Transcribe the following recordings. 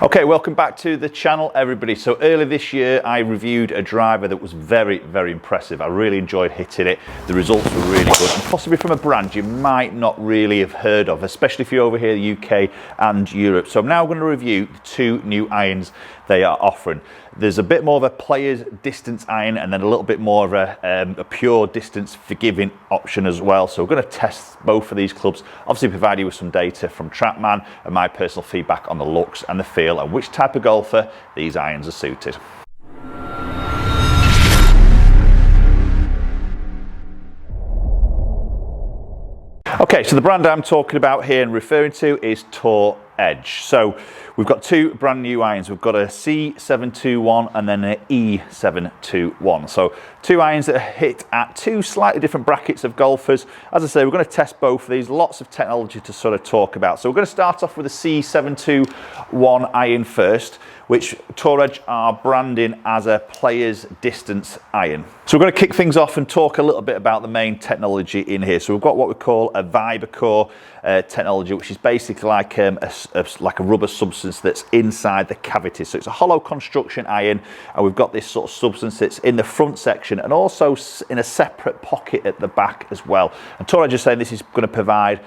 Okay, welcome back to the channel, everybody. So earlier this year I reviewed a driver that was very impressive. I really enjoyed hitting it. The results were really good, and possibly from a brand you might not really have heard of, especially if you're over here in the UK and Europe. So I'm now going to review the two new irons they are offering. There's a bit more of a player's distance iron and then a little bit more of a pure distance forgiving option as well. So we're going to test both of these clubs, obviously provide you with some data from TrackMan and my personal feedback on the looks and the feel and which type of golfer these irons are suited. Okay, so the brand I'm talking about here and referring to is Tour Edge. So we've got two brand new irons. We've got a C721 and then an E721. So two irons that are hit at two slightly different brackets of golfers. As I say, we're going to test both of these. Lots of technology to sort of talk about. So we're going to start off with the C721 iron first, which Tour Edge are branding as a player's distance iron. So we're going to kick things off and talk a little bit about the main technology in here. So we've got what we call a VibraCore technology, which is basically like a rubber substance that's inside the cavity. So it's a hollow construction iron, and we've got this sort of substance that's in the front section and also in a separate pocket at the back as well. And Tour Edge is saying this is going to provide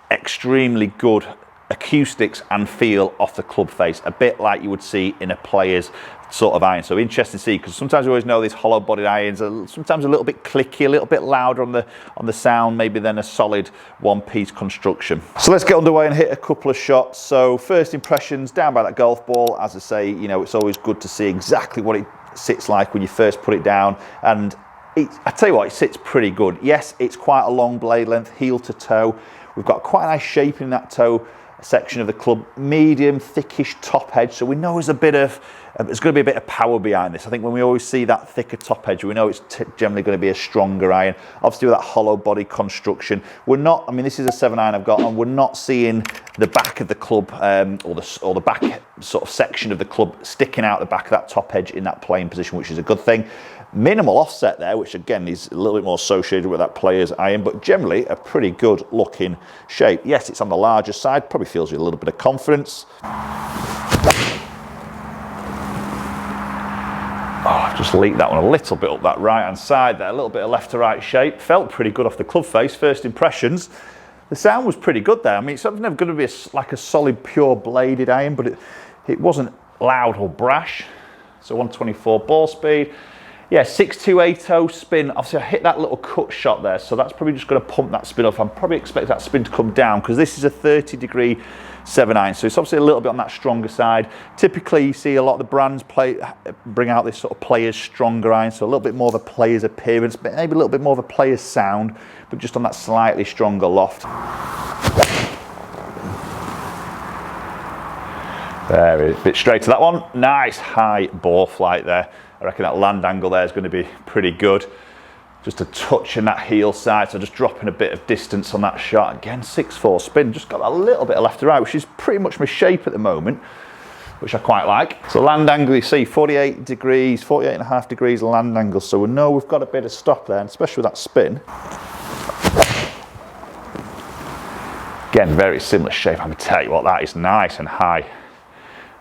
extremely good acoustics and feel off the club face, a bit like you would see in a player's sort of iron. So interesting to see, because sometimes we always know these hollow bodied irons are sometimes a little bit clicky, a little bit louder on the sound maybe than a solid one-piece construction. So let's get underway and hit a couple of shots. So first impressions down by that golf ball. As I say, you know, it's always good to see exactly what it sits like when you first put it down, and I tell you what, it sits pretty good. Yes, it's quite a long blade length, heel to toe. We've got quite a nice shape in that toe section of the club, medium thickish top edge, so we know there's there's going to be a bit of power behind this. I think when we always see that thicker top edge, we know it's generally going to be a stronger iron. Obviously with that hollow body construction, we're not, I mean this is a 7 iron I've got, and we're not seeing the back of the club or the back sort of section of the club sticking out the back of that top edge in that playing position, which is a good thing. Minimal offset there, which again is a little bit more associated with that player's iron, but generally a pretty good looking shape. Yes, it's on the larger side, probably fills you a little bit of confidence. Oh, I've just leaked that one a little bit up that right hand side there, a little bit of left to right shape. Felt pretty good off the club face, first impressions. The sound was pretty good there. I mean, it's never going to be like a solid pure bladed iron, but it wasn't loud or brash. So 124 ball speed. Yeah, 6280 spin. Obviously, I hit that little cut shot there, so that's probably just going to pump that spin up. I'm probably expecting that spin to come down because this is a 30-degree 7 iron, so it's obviously a little bit on that stronger side. Typically, you see a lot of the brands bring out this sort of player's stronger iron, so a little bit more of a player's appearance, but maybe a little bit more of a player's sound, but just on that slightly stronger loft. There it is, a bit straight to that one. Nice high ball flight there. I reckon that land angle there is going to be pretty good. Just a touch in that heel side, so just dropping a bit of distance on that shot. Again, 6-4 spin, just got a little bit of left to right, which is pretty much my shape at the moment, which I quite like. So land angle, you see 48 degrees, 48.5 degrees land angle, so we know we've got a bit of stop there, and especially with that spin. Again, very similar shape. I'm going to tell you what, that is nice and high.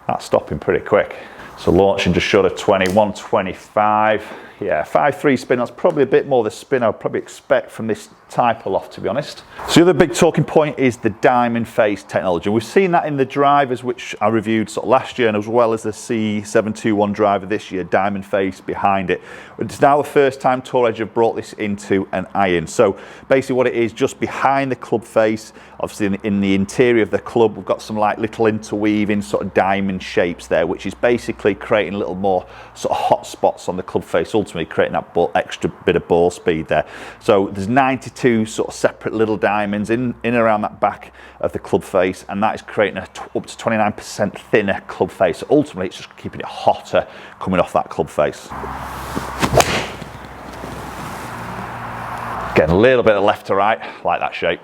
That's stopping pretty quick. So launching just short of 20, 125. Yeah, 5-3 spin, that's probably a bit more the spin I'd probably expect from this type of loft, to be honest. So the other big talking point is the diamond face technology. We've seen that in the drivers, which I reviewed sort of last year, and as well as the C721 driver this year, diamond face behind it. It's now the first time Tour Edge have brought this into an iron. So basically what it is, just behind the club face, obviously in the interior of the club, we've got some like little interweaving sort of diamond shapes there, which is basically creating a little more sort of hot spots on the club face, ultimately creating that extra bit of ball speed there. So there's 92 sort of separate little diamonds in around that back of the club face, and that is creating up to 29% thinner club face. So ultimately it's just keeping it hotter coming off that club face. Again, a little bit of left to right, like that shape.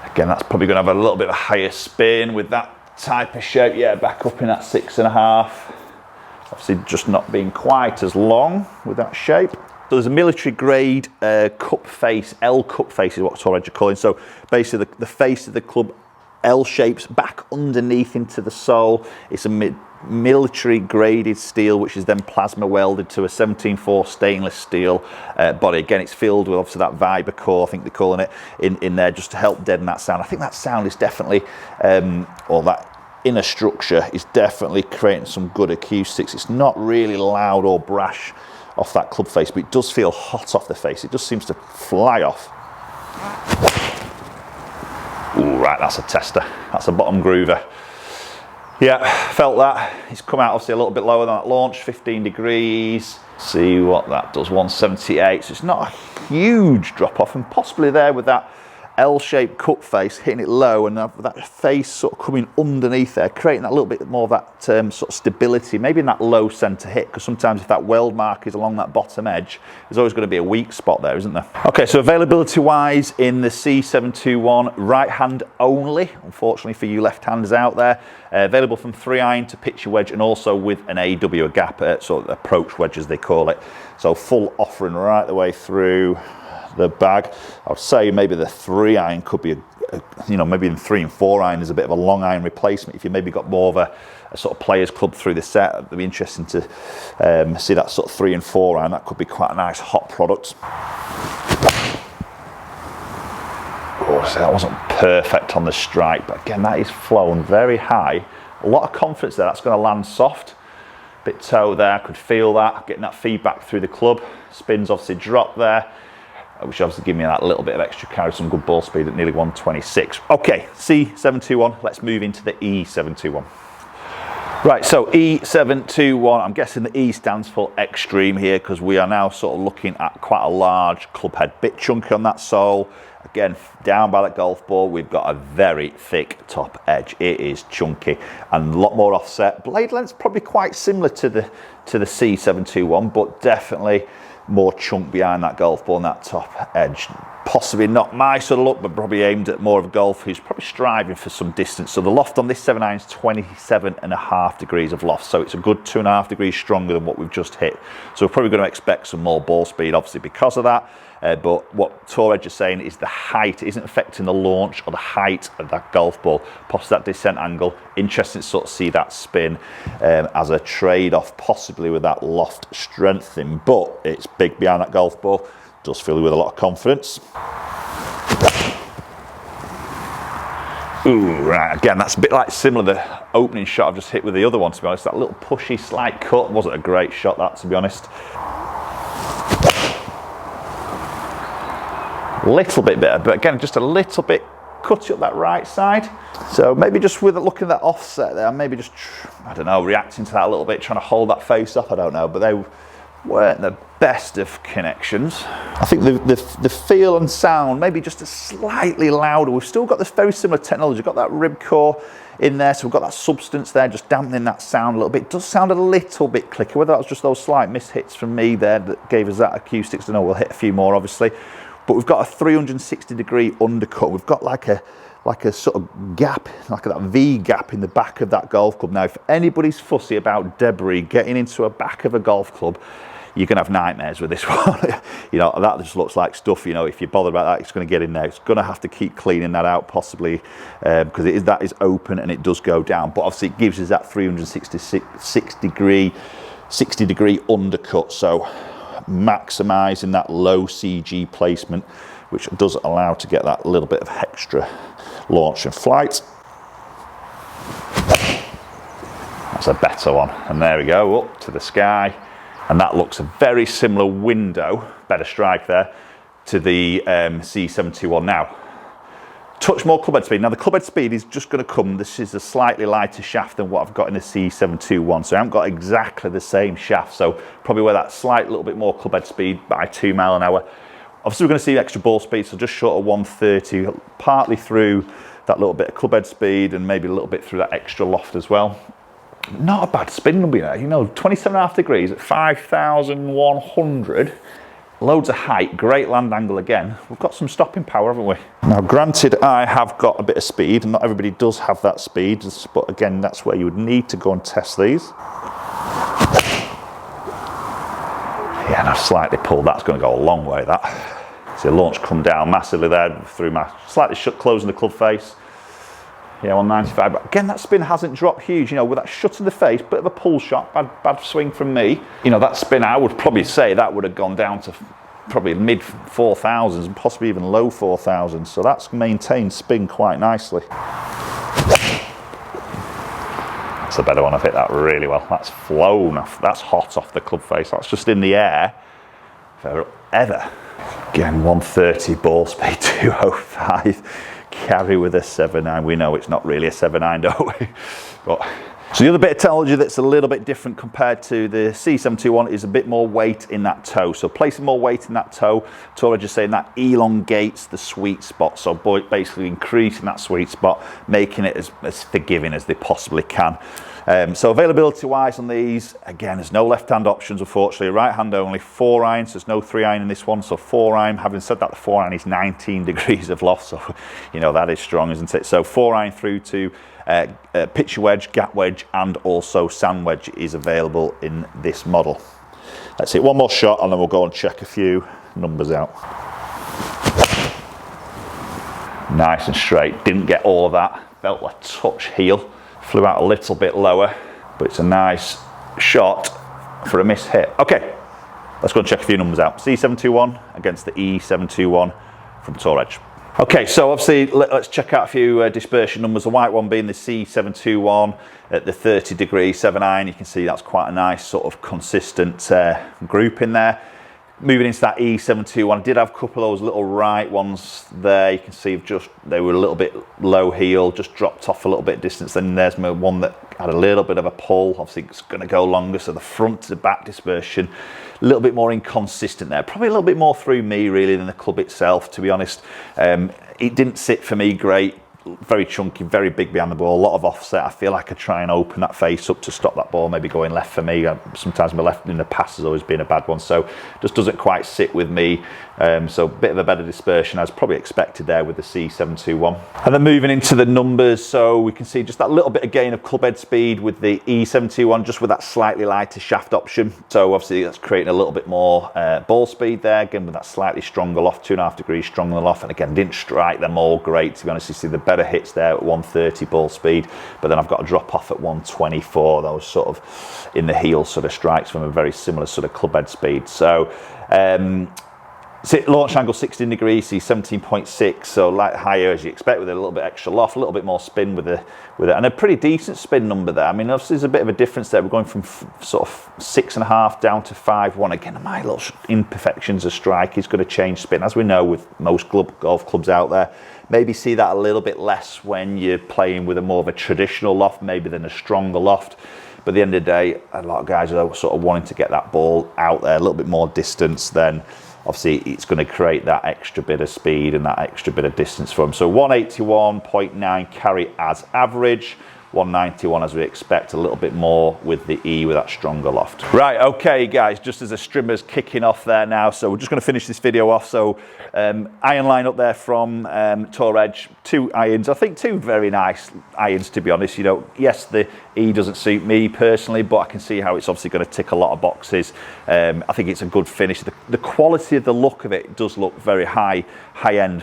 Again, that's probably going to have a little bit of a higher spin with that type of shape. Yeah, back up in that 6.5. Obviously just not being quite as long with that shape. So there's a military grade cup face, L cup face is what Tour Edge are calling. So basically the face of the club L shapes back underneath into the sole. It's a military graded steel, which is then plasma welded to a 17.4 stainless steel body. Again, it's filled with obviously that Viber core, I think they're calling it, in there just to help deaden that sound. I think that sound is definitely, or that inner structure is definitely creating some good acoustics. It's not really loud or brash off that club face, but it does feel hot off the face. It just seems to fly off. Ooh, right, that's a tester. That's a bottom groover. Yeah, felt that. It's come out obviously a little bit lower than that launch, 15 degrees. See what that does, 178. So it's not a huge drop off, and possibly there with that L-shaped cut face, hitting it low, and that face sort of coming underneath there, creating that little bit more of that sort of stability, maybe in that low centre hit, because sometimes if that weld mark is along that bottom edge, there's always going to be a weak spot there, isn't there? Okay, so availability wise in the C721, right hand only, unfortunately for you left-handers out there. Available from 3 iron to pitch your wedge, and also with an AW, a gap, sort of approach wedge as they call it. So full offering right the way through the bag. I would say maybe the 3 iron could be, you know, maybe in 3 and 4 iron is a bit of a long iron replacement. If you maybe got more of a sort of players club through the set, it'd be interesting to see that sort of 3 and 4 iron. That could be quite a nice hot product. Oh, so that wasn't perfect on the strike, but again, that is flown very high. A lot of confidence there. That's going to land soft. Bit toe there, I could feel that, getting that feedback through the club. Spins obviously dropped there, which obviously give me that little bit of extra carry, some good ball speed at nearly 126. Okay, C721, let's move into the E721. Right, so E721, I'm guessing the E stands for extreme here, because we are now sort of looking at quite a large club head, bit chunky on that sole. Again, down by that golf ball, we've got a very thick top edge. It is chunky and a lot more offset. Blade length's probably quite similar to the C721, but definitely more chunk behind that golf ball and that top edge. Possibly not my sort of look, but probably aimed at more of a golf who's probably striving for some distance. So the loft on this 7 iron is 27.5 degrees of loft. So it's a good 2.5 degrees stronger than what we've just hit. So we're probably going to expect some more ball speed, obviously, because of that. But what Tour Edge is saying is the height isn't affecting the launch or the height of that golf ball. Possibly that descent angle. Interesting to sort of see that spin as a trade-off, possibly with that loft strengthening. But it's big behind that golf ball. Does fill you with a lot of confidence. Ooh, right, again, that's a bit like similar to the opening shot I've just hit with the other one, to be honest. That little pushy, slight cut wasn't a great shot, that, to be honest. Little bit better, but again, just a little bit cutty up that right side. So maybe just with looking at that offset there, maybe just, I don't know, reacting to that a little bit, trying to hold that face off, I don't know, but they weren't the best of connections. I think the feel and sound, maybe just a slightly louder. We've still got this very similar technology, got that rib core in there, so we've got that substance there, just dampening that sound a little bit. It does sound a little bit clicker, whether that was just those slight mishits from me there that gave us that acoustics. I don't know, we'll hit a few more, obviously. But we've got a 360 degree undercut. We've got like a sort of gap, like that V gap in the back of that golf club. Now, if anybody's fussy about debris getting into a back of a golf club, you're going to have nightmares with this one. You know, that just looks like stuff, you know, if you're bothered about that, it's going to get in there. It's going to have to keep cleaning that out, possibly, because that is open and it does go down. But obviously it gives us that 60 degree undercut. So maximising that low CG placement, which does allow to get that little bit of extra launch and flight. That's a better one. And there we go, up to the sky. And that looks a very similar window, better strike there, to the C721 now. Touch more club head speed. Now the club head speed is just going to come, this is a slightly lighter shaft than what I've got in the C721, so I haven't got exactly the same shaft, so probably where that slight little bit more club head speed by 2 miles an hour. Obviously we're going to see extra ball speed, so just short of 130, partly through that little bit of club head speed and maybe a little bit through that extra loft as well. Not a bad spin number, you know, 27.5 degrees at 5,100. Loads of height, great land angle again. We've got some stopping power, haven't we? Now, granted, I have got a bit of speed, and not everybody does have that speed, but again, that's where you would need to go and test these. Yeah, and I've slightly pulled, that's going to go a long way, that. See the launch come down massively there, through my slightly closing the club face. Yeah, 195. But again, that spin hasn't dropped huge. You know, with that shut in the face, bit of a pull shot, bad swing from me. You know, that spin, I would probably say that would have gone down to probably mid 4,000s and possibly even low 4,000s. So that's maintained spin quite nicely. That's a better one. I've hit that really well. That's flown off. That's hot off the club face. That's just in the air forever. Again, 130 ball speed, 205. Carry with a 7.9. We know it's not really a 7.9, don't we? But so the other bit of technology that's a little bit different compared to the C721 is a bit more weight in that toe. So placing more weight in that toe, Tour Edge is saying that elongates the sweet spot. So basically increasing that sweet spot, making it as forgiving as they possibly can. So availability wise on these, again, there's no left hand options unfortunately, right hand only, 4 irons, there's no 3 iron in this one, so 4 iron. Having said that, the 4 iron is 19 degrees of loft, so you know that is strong, isn't it? So 4 iron through to pitcher wedge, gap wedge, and also sand wedge is available in this model. Let's hit one more shot and then we'll go and check a few numbers out. Nice and straight, didn't get all of that, felt a touch heel. Flew out a little bit lower, but it's a nice shot for a miss hit. Okay, let's go and check a few numbers out. C721 against the E721 from Tour Edge. Okay, so obviously let's check out a few dispersion numbers. The white one being the C721 at the 30 degree 7 iron. You can see that's quite a nice sort of consistent group in there. Moving into that E721, I did have a couple of those little right ones there. You can see they were a little bit low heel, just dropped off a little bit of distance. Then there's my one that had a little bit of a pull. Obviously it's going to go longer, so the front to back dispersion, a little bit more inconsistent there. Probably a little bit more through me really than the club itself, to be honest. It didn't sit for me great. Very chunky, very big behind the ball, a lot of offset. I feel like I try and open that face up to stop that ball maybe going left for me. Sometimes my left in the past has always been a bad one, so just doesn't quite sit with me. So a bit of a better dispersion as probably expected there with the C721. And then moving into the numbers, so we can see just that little bit of gain of club head speed with the E721, just with that slightly lighter shaft option. So obviously that's creating a little bit more ball speed there, again with that slightly stronger loft, 2.5 degrees stronger loft. And again, didn't strike them all great, to be honest. You see the better hits there at 130 ball speed, but then I've got a drop off at 124. Those sort of in the heel sort of strikes from a very similar sort of club head speed. So launch angle 16 degrees, see 17.6, so like higher as you expect, with a little bit extra loft, a little bit more spin with it, and a pretty decent spin number there. I mean, obviously there's a bit of a difference there. We're going from sort of 6.5 down to 5.1. Again, my little imperfections of strike is going to change spin, as we know with most golf clubs out there. Maybe see that a little bit less when you're playing with a more of a traditional loft, maybe than a stronger loft. But at the end of the day, a lot of guys are sort of wanting to get that ball out there a little bit more distance, then obviously it's going to create that extra bit of speed and that extra bit of distance for them. So 181.9 carry as average, 191 as we expect, a little bit more with the E with that stronger loft. Right, okay guys, just as the strimmer's kicking off there now, so we're just going to finish this video off. So iron line up there from Tour Edge, 2 irons. I think 2 very nice irons, to be honest. You know, yes, the E doesn't suit me personally, but I can see how it's obviously going to tick a lot of boxes. I think it's a good finish. The quality of the look of it does look very high-end,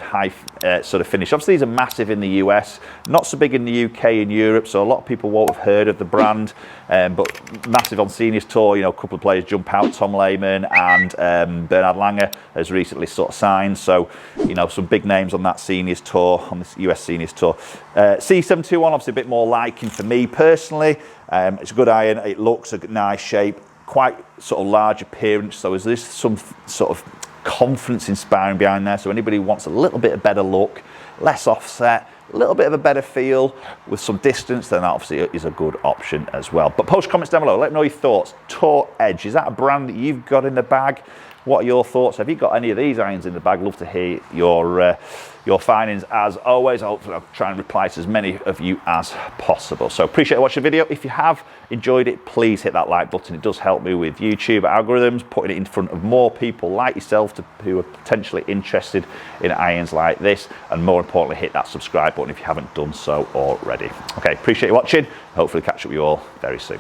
sort of finish. Obviously, these are massive in the US, not so big in the UK and Europe, so a lot of people won't have heard of the brand, but massive on Seniors Tour. You know, a couple of players jump out, Tom Lehman and Bernhard Langer has recently sort of signed, so you know, some big names on that Seniors Tour, on this US Seniors Tour. C721, obviously a bit more liking for me personally. It's a good iron, it looks a nice shape, quite sort of large appearance, so is this some sort of confidence inspiring behind there? So anybody who wants a little bit of better look, less offset, a little bit of a better feel with some distance, then that obviously is a good option as well. But post comments down below, let me know your thoughts. Tour Edge, is that a brand that you've got in the bag? What are your thoughts? Have you got any of these irons in the bag? Love to hear your findings as always. I'll try and reply to as many of you as possible. So appreciate watching the video. If you have enjoyed it, please hit that like button. It does help me with YouTube algorithms, putting it in front of more people like yourself who are potentially interested in irons like this, and more importantly, hit that subscribe button if you haven't done so already. Okay, appreciate you watching. Hopefully catch up with you all very soon.